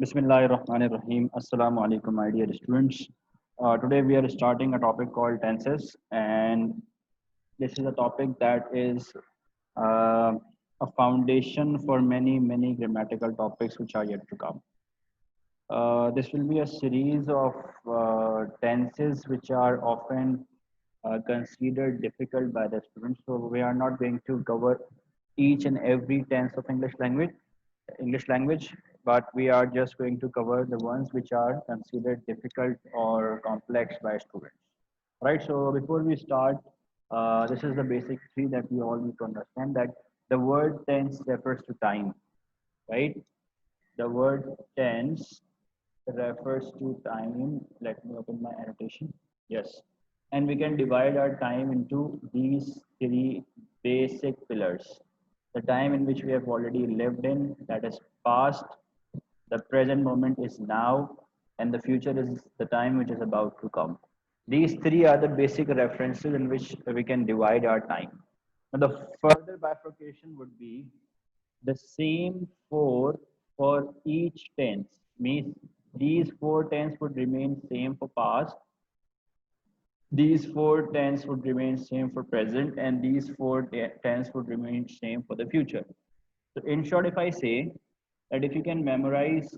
Bismillahirrahmanirrahim. Assalamu alaikum, my dear students. Today we are starting a topic called tenses, and this is a topic that is uh, a foundation for many grammatical topics which are yet to come. This will be a series of tenses which are often considered difficult by the students. So we are not going to cover each and every tense of English language, but we are just going to cover the ones which are considered difficult or complex by students. Right. So before we start, this is the basic three that we all need to understand that the word tense refers to time, right? The word tense refers to time. Let me open my annotation. Yes. And we can divide our time into these three basic pillars. The time in which we have already lived in, that is past, the present moment is now, and the future is the time which is about to come. These three are the basic references in which we can divide our time. Now, the further bifurcation would be the same four for each tense. Means these four tense would remain same for past, these four tense would remain same for present, and these four tense would remain same for the future. So in short, if I say that if you can memorize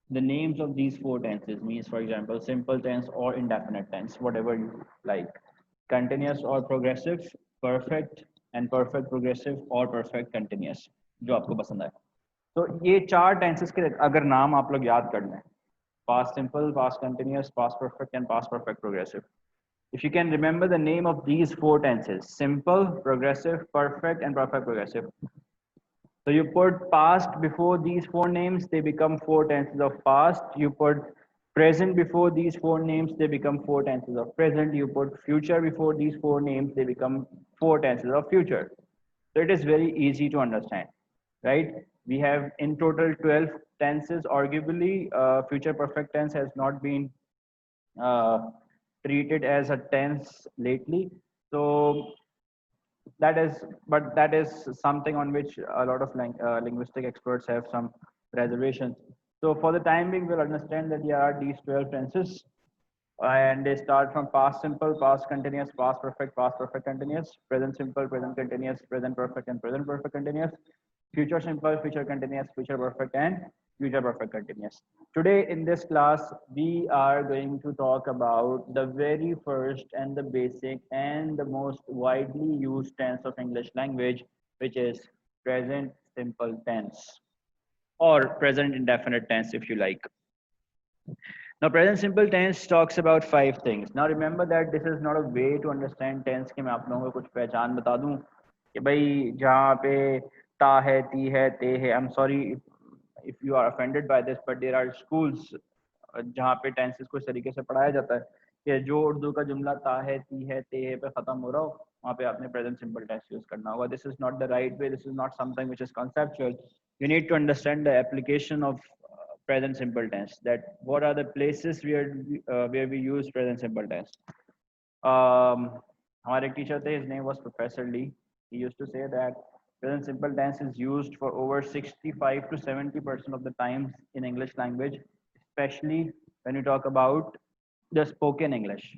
the names of these four tenses, means for example simple tense or indefinite tense, whatever you like, continuous or progressive, perfect and perfect progressive, or perfect continuous, जो आपको पसंद है. तो ये चार tenses के अगर नाम आप लोग याद कर लें, past simple, past continuous, past perfect, and past perfect progressive. If you can remember the name of these four tenses, simple, progressive, perfect, and perfect progressive. So you put past before these four names, they become four tenses of past. You put present before these four names, they become four tenses of present. You put future before these four names, they become four tenses of future. So it is very easy to understand, right? We have in total 12 tenses. Arguably, future perfect tense has not been uh, treated as a tense lately. So that is, but that is something on which a lot of linguistic experts have some reservations. So for the time being, we'll understand that there are these 12 tenses, and they start from past simple, past continuous, past perfect continuous, present simple, present continuous, present perfect, and present perfect continuous, future simple, future continuous, future perfect, and future perfect continuous. Today in this class, we are going to talk about the very first and the basic and the most widely used tense of English language, which is present simple tense or present indefinite tense, if you like. Now, present simple tense talks about five things. Now, remember that this is not a way to understand tense कि मैं आप लोगों को कुछ पहचान बता दूं कि भाई जहाँ पे ता है, ती है, ते है. I'm sorry if you are offended by this, but there are schools जहाँ पे tenses को इस तरीके से पढ़ाया जाता है कि जो उर्दू का जुमला ता है, ती है, ते है पे खत्म हो रहा हो, वहाँ पे आपने present simple tense use करना होगा. This is not the right way. This is not something which is conceptual. You need to understand the application of present simple tense, that what are the places where we use present simple tense. हमारे एक teacher थे, his name was Professor Lee. He used to say that present simple tense is used for over 65 to 70% of the times in English language, especially when you talk about the spoken English.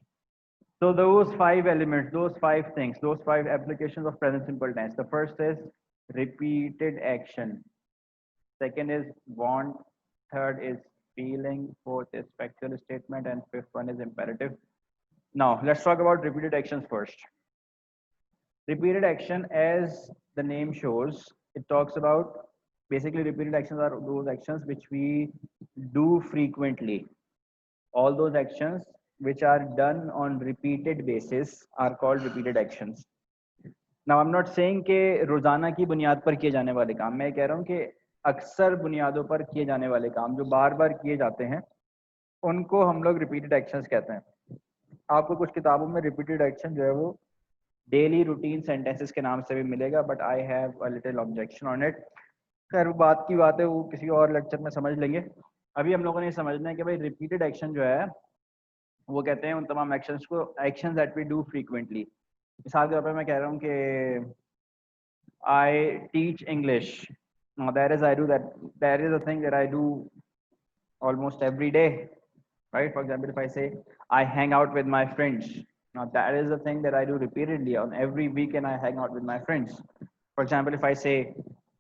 So those five elements, those five things, those five applications of present simple tense. The first is repeated action. Second is want. Third is feeling. Fourth is factual statement, and fifth one is imperative. Now let's talk about repeated actions first. Repeated action, as the name shows, it talks about basically repeated actions are those actions which we do frequently. All those actions which are done on repeated basis are called repeated actions. Now I'm not saying कि रोजाना की बुनियाद पर किए जाने वाले काम, मैं कह रहा हूँ कि अक्सर बुनियादों पर किए जाने वाले काम जो बार बार किए जाते हैं उनको हम लोग रिपीटेड एक्शंस कहते हैं. आपको कुछ किताबों में रिपीटेड एक्शन जो है वो डेली रूटीन सेंटेंसेस के नाम से भी मिलेगा, but I have a little objection on it. खैर वो बात की बात है, वो किसी और लेक्चर में समझ लेंगे. अभी हम लोगों ने समझना है कि भाई रिपीटेड एक्शन जो है वो कहते हैं उन तमाम एक्शंस को, actions that we do frequently. मिसाल के तौर पर मैं कह रहा हूँ कि I teach English. Now that is I do that. That is a thing that I do almost every day, right? For example, if I say I hang out with my friends, now that is the thing that I do repeatedly. On every weekend I hang out with my friends. For example, if I say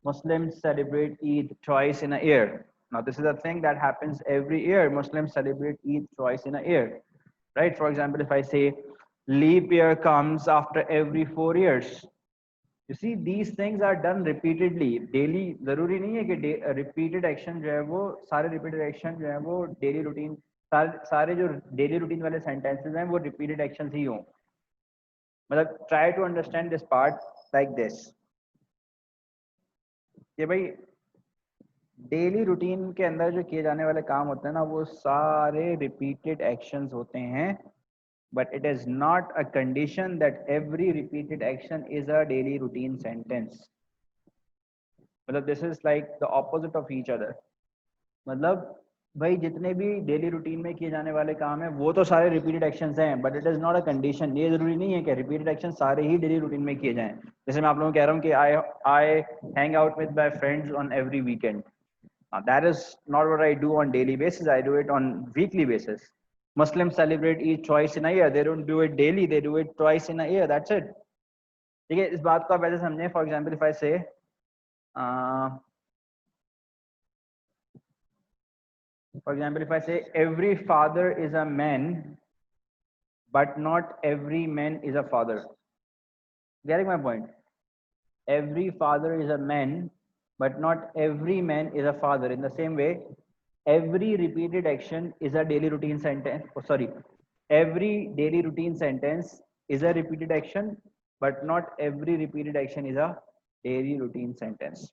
Muslims celebrate Eid twice in a year, now this is a thing that happens every year. Muslims celebrate Eid twice in a year, right? For example, if I say leap year comes after every 4 years, you see these things are done repeatedly daily. जरूरी नहीं है कि repeated action जो है वो सारे repeated action जो है वो daily routine सारे जो daily routine वाले sentences हैं वो repeated actions ही हों. मतलब try to understand this part like this कि भाई डेली रूटीन के अंदर जो किए जाने वाले काम होते हैं ना वो सारे रिपीटेड एक्शंस होते हैं, but it is not a condition that every repeated action is a daily routine sentence. मतलब this is like the opposite of each other. मतलब भाई जितने भी डेली रूटीन में किए जाने वाले काम हैं वो तो सारे रिपीटेड एक्शंस हैं, but it is not a condition. ये जरूरी नहीं है कि रिपीटेड एक्शन सारे ही डेली रूटीन में किए जाएं. जैसे मैं आप लोगों को कह रहा हूँ कि I hang out with my friends on every weekend. That is not what I do on daily basis. I do it on weekly basis. Muslims celebrate Eid twice in a year. They don't do it daily. They do it twice in a year. That's it. ठीक है, इस बात को आप ऐसे समझें. For example if I से for example, if I say every father is a man, but not every man is a father. Getting my point? Every father is a man, but not every man is a father. In the same way, every repeated action is a daily routine sentence. Oh, sorry. Every daily routine sentence is a repeated action, but not every repeated action is a daily routine sentence.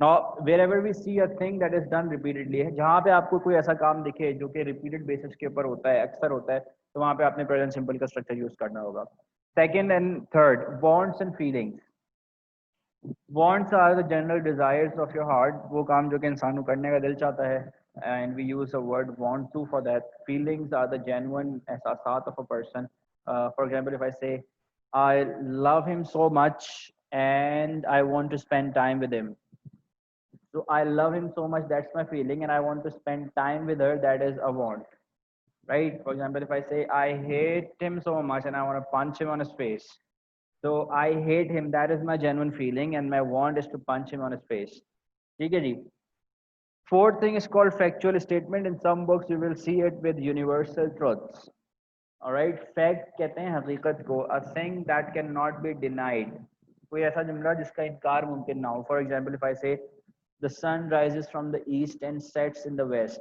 Now, wherever we see a thing that is done repeatedly है, जहाँ पे आपको कोई ऐसा काम दिखे जो कि repeated basis के ऊपर होता है, अक्सर होता है, तो वहाँ पे आपने present simple का structure use करना होगा. Second and third, wants and feelings. Wants are the general desires of your heart. वो काम जो कि इंसान को करने का दिल चाहता है, and we use the word want to for that. Feelings are the genuine एहसासात of a person. For example, if I say I love him so much and I want to spend time with him. So I love him so much, that's my feeling, and I want to spend time with her, that is a want, right? For example, if I say I hate him so much and I want to punch him on his face. So I hate him, that is my genuine feeling, and my want is to punch him on his face. Okay, ji. Fourth thing is called factual statement. In some books, you will see it with universal truths. All right, fact कहते हैं हकीकत को, a thing that cannot be denied. कोई ऐसा जुमला जिसका इनकार मुमकिन ना हो. For example, if I say the sun rises from the east and sets in the west.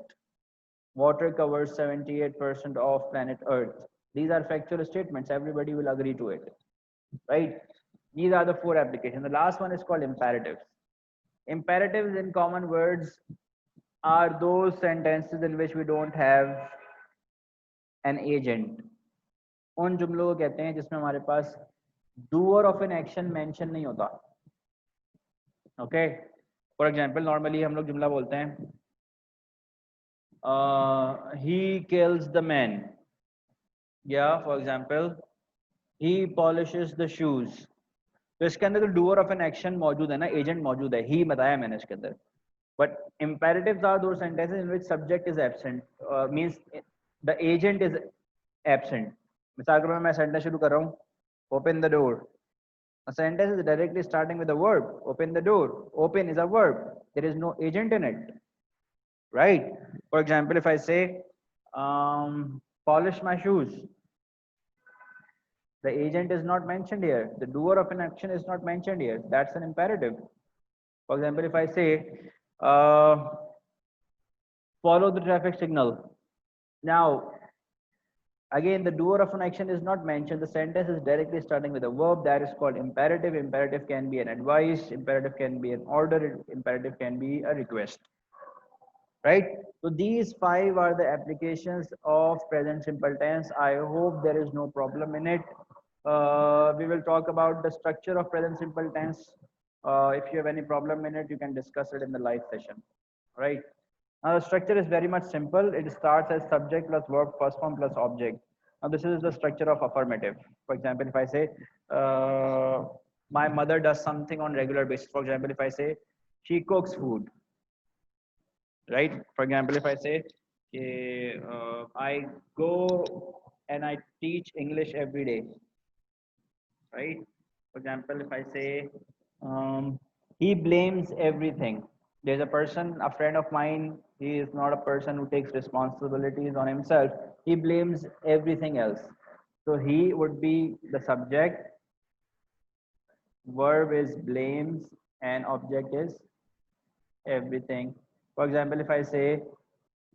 Water covers 78% of planet Earth. These are factual statements. Everybody will agree to it, right? These are the four applications. The last one is called imperatives. Imperatives in common words are those sentences in which we don't have an agent. उन जुमलों को कहते हैं जिसमें हमारे पास doer of an action mention नहीं होता. Okay? For example, normally हम लोग जुमला बोलते हैं he kills the man. Yeah, for example, he polishes the shoes. तो इसके अंदर तो doer of an action मौजूद है ना, agent मौजूद है, he बताया मैंने इसके अंदर. But imperatives are those sentences in which subject is absent, means the agent is absent. मिसाल के तौर पे मैं सेंटेंस शुरू कर रहा हूँ, open the door. A sentence is directly starting with a verb. Open the door. Open is a verb. There is no agent in it. Right? For example, if I say, polish my shoes, the agent is not mentioned here. The doer of an action is not mentioned here. That's an imperative. For example, if I say, follow the traffic signal. Now, again, the doer of an action is not mentioned. The sentence is directly starting with a verb. That is called imperative. Imperative can be an advice. Imperative can be an order. Imperative can be a request. Right? So these five are the applications of present simple tense. I hope there is no problem in it. We will talk about the structure of present simple tense. If you have any problem in it, you can discuss it in the live session. Right? Now the structure is very much simple. It starts as subject plus verb, first form plus object. Now this is the structure of affirmative. For example, if I say, my mother does something on regular basis. For example, if I say, she cooks food. Right? For example, if I say, I go and I teach English every day, right? For example, if I say he blames everything. There's a person, a friend of mine, he is not a person who takes responsibilities on himself. He blames everything else. So he would be the subject, verb is blames, and object is everything. For example, if I say,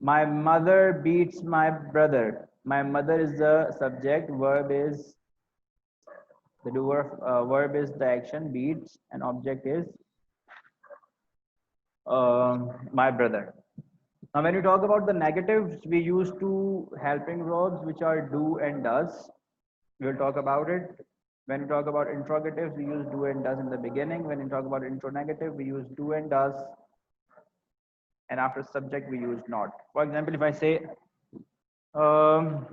my mother beats my brother, my mother is the subject, verb is the doer, verb is the action, beats, and object is my brother. Now, when you talk about the negatives, we use two helping verbs which are do and does. We will talk about it. When you talk about interrogatives, we use do and does in the beginning. When you talk about interrogative, we use do and does, and after subject, we use not. For example, if I say, um,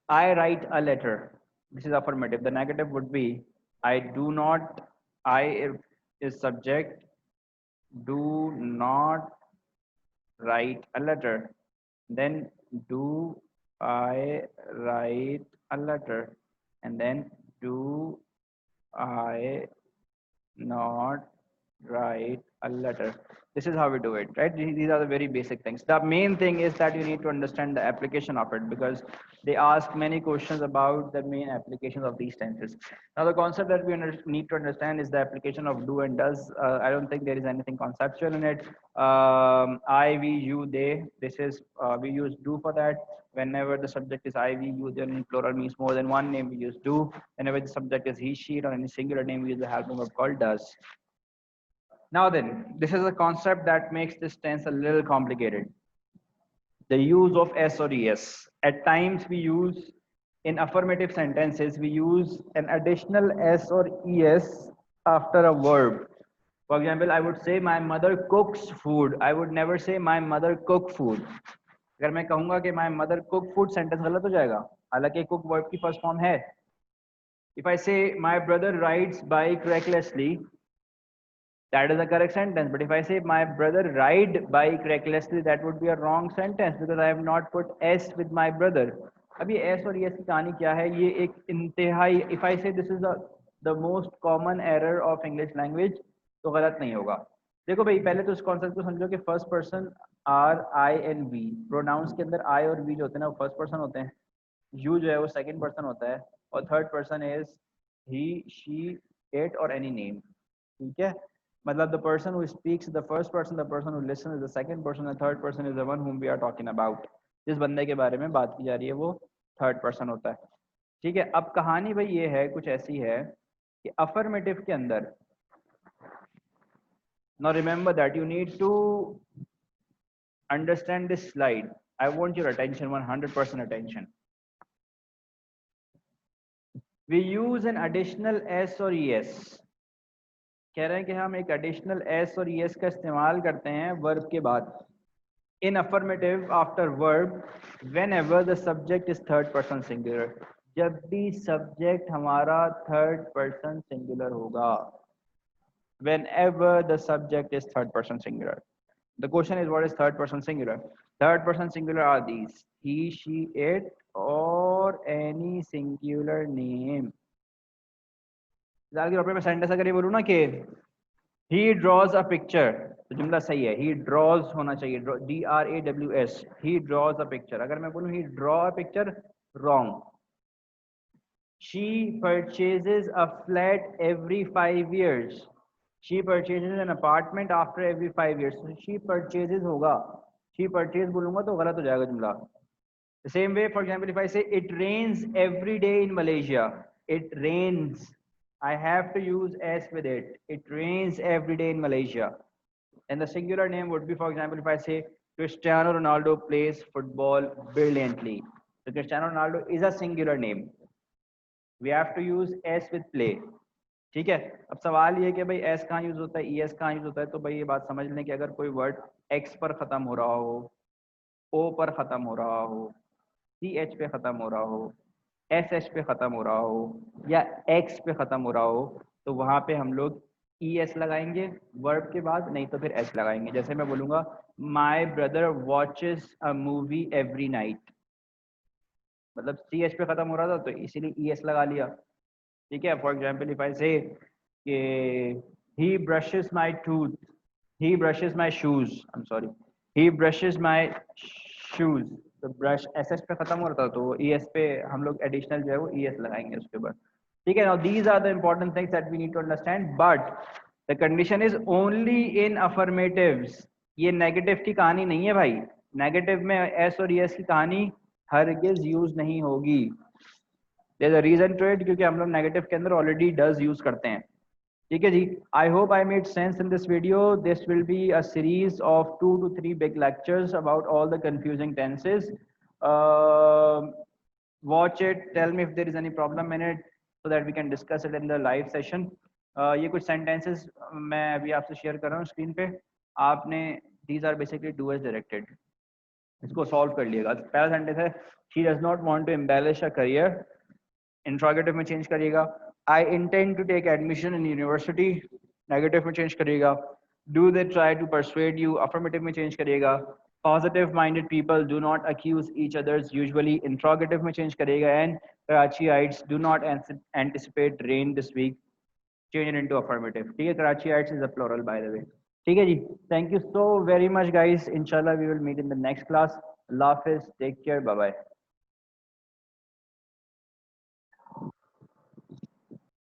I write a letter, this is affirmative. The negative would be, I do not, I is subject, do not write a letter. Then do I write a letter? And then do I not write a letter? This is how we do it, right? These are the very basic things. The main thing is that you need to understand the application of it, because they ask many questions about the main applications of these tenses. Now, the concept that we need to understand is the application of do and does. I don't think there is anything conceptual in it. I, we, you, they. This is we use do for that. Whenever the subject is I, we, you, then in plural means more than one name, we use do. Whenever the subject is he, she, or any singular name, we use the helping verb called does. Now then, this is a concept that makes this tense a little complicated. The use of S or ES. At times we use, in affirmative sentences, we use an additional S or ES after a verb. For example, I would say my mother cooks food. I would never say my mother cook food. अगर मैं कहूंगा कि my mother cook food, sentence गलत हो जाएगा. हालांकि cook verb की first form है. If I say my brother rides bike recklessly, that is a correct sentence. But if I say my brother ride bike recklessly, that would be a wrong sentence because I have not put S with my brother. अब ये S और ES की कहानी क्या है? ये एक इंतहाई, if I say this is the most common error of English language, तो गलत नहीं होगा. देखो भाई, पहले तो इस कॉन्सेप्ट को समझो कि first person are, I and we. Pronouns के अंदर आई और वी जो होते हैं ना, वो फर्स्ट पर्सन होते हैं. यू जो है वो सेकंड पर्सन होता है, और third person is he, she, it और एनी नेम. ठीक है, मतलब the person who speaks is the first person, the person who listens is the second person, the third person is the one whom we are talking about. जिस बंदे के बारे में बात की जा रही है वो थर्ड पर्सन होता है. ठीक है, अब कहानी भाई ये है, कुछ ऐसी है कि अफर्मेटिव के अंदर, now remember that you need to understand this slide. I want your attention, 100% attention. We use an additional S or ES. कह रहे हैं कि हम एक एडिशनल एस और ईएस का इस्तेमाल करते हैं वर्ब के बाद. In affirmative after verb whenever the subject is third person singular. जब भी सब्जेक्ट हमारा थर्ड पर्सन सिंगुलर होगा. whenever the subject is third person singular. The question is, what is third person singular? Third person singular are these: he, she, it, or any singular name. मैं sentence अगर ये बोलूँ ना कि he draws a picture, तो जुमला सही है. he draws होना चाहिए, DRAWS. he draws a picture. अगर मैं बोलूँ he draw a picture, wrong. she purchases a flat every 5 years. she purchases an apartment after every 5 years. so she purchases होगा, she purchase बोलूँगा तो गलत हो जाएगा जुमला. The same way, for example, if I say it rains every day in Malaysia, it rains, I have to use S with it. It rains every day in Malaysia. And the singular name would be, for example, if I say Cristiano Ronaldo plays football brilliantly. So Cristiano Ronaldo is a singular name. We have to use S with play. ठीक है. अब सवाल ये कि भाई S कहाँ use होता है, ES कहाँ यूज होता है. तो भाई ये बात समझ लें कि अगर कोई वर्ड X पर खत्म हो रहा हो, O पर खत्म हो रहा हो, CH पे खत्म हो रहा हो, SH पे खत्म हो रहा हो, या X पे खत्म हो रहा हो, तो वहां पे हम लोग ES लगाएंगे वर्ब के बाद, नहीं तो फिर S लगाएंगे। जैसे मैं बोलूँगा my brother watches a movie every night, मतलब CH पे ख़त्म हो रहा था तो इसीलिए ES लगा लिया। ठीक है, फॉर एग्जाम्पल इफ आई से he brushes my tooth, he brushes my shoes, I'm sorry, he brushes my shoes, तो ब्रश SS पे खत्म हो रहा था तो ES पे हम लोग एडिशनल जो है वो ES लगाएंगे उसके बाद। ठीक है, now these are the important things that we need to understand, but the condition is only in affirmatives। ये नेगेटिव की कहानी नहीं है भाई, नेगेटिव में S और ES की कहानी हरगिज यूज नहीं होगी। there's a reason to it, क्योंकि हम लोग नेगेटिव के अंदर ऑलरेडी डज यूज करते हैं। ठीक है जी, I hope I made sense in this video. This will be a series of 2 to 3 big lectures about all the confusing tenses. watch it, tell me if there is any problem in it so that we can discuss it in the live session। ये कुछ sentences मैं अभी आपसे share कर रहा हूँ screen पे, आपने these are basically do as directed, इसको सॉल्व कर लिएगा। पहला सेंटेंस है she does not want to embellish her career, interrogative में चेंज करिएगा। I intend to take admission in university, negative में चेंज करिएगा। Do they try to persuade you, affirmative में change करिएगा। Positive minded people do not accuse each others usually, interrogative में change करिएगा। And Karachiites do not anticipate rain this week, change it into affirmative. ठीक है, Karachiites is a plural by the way. ठीक है जी, thank you so very much guys, इंशाल्लाह we will meet in the next class. अल्लाह हाफिज, take care, bye bye.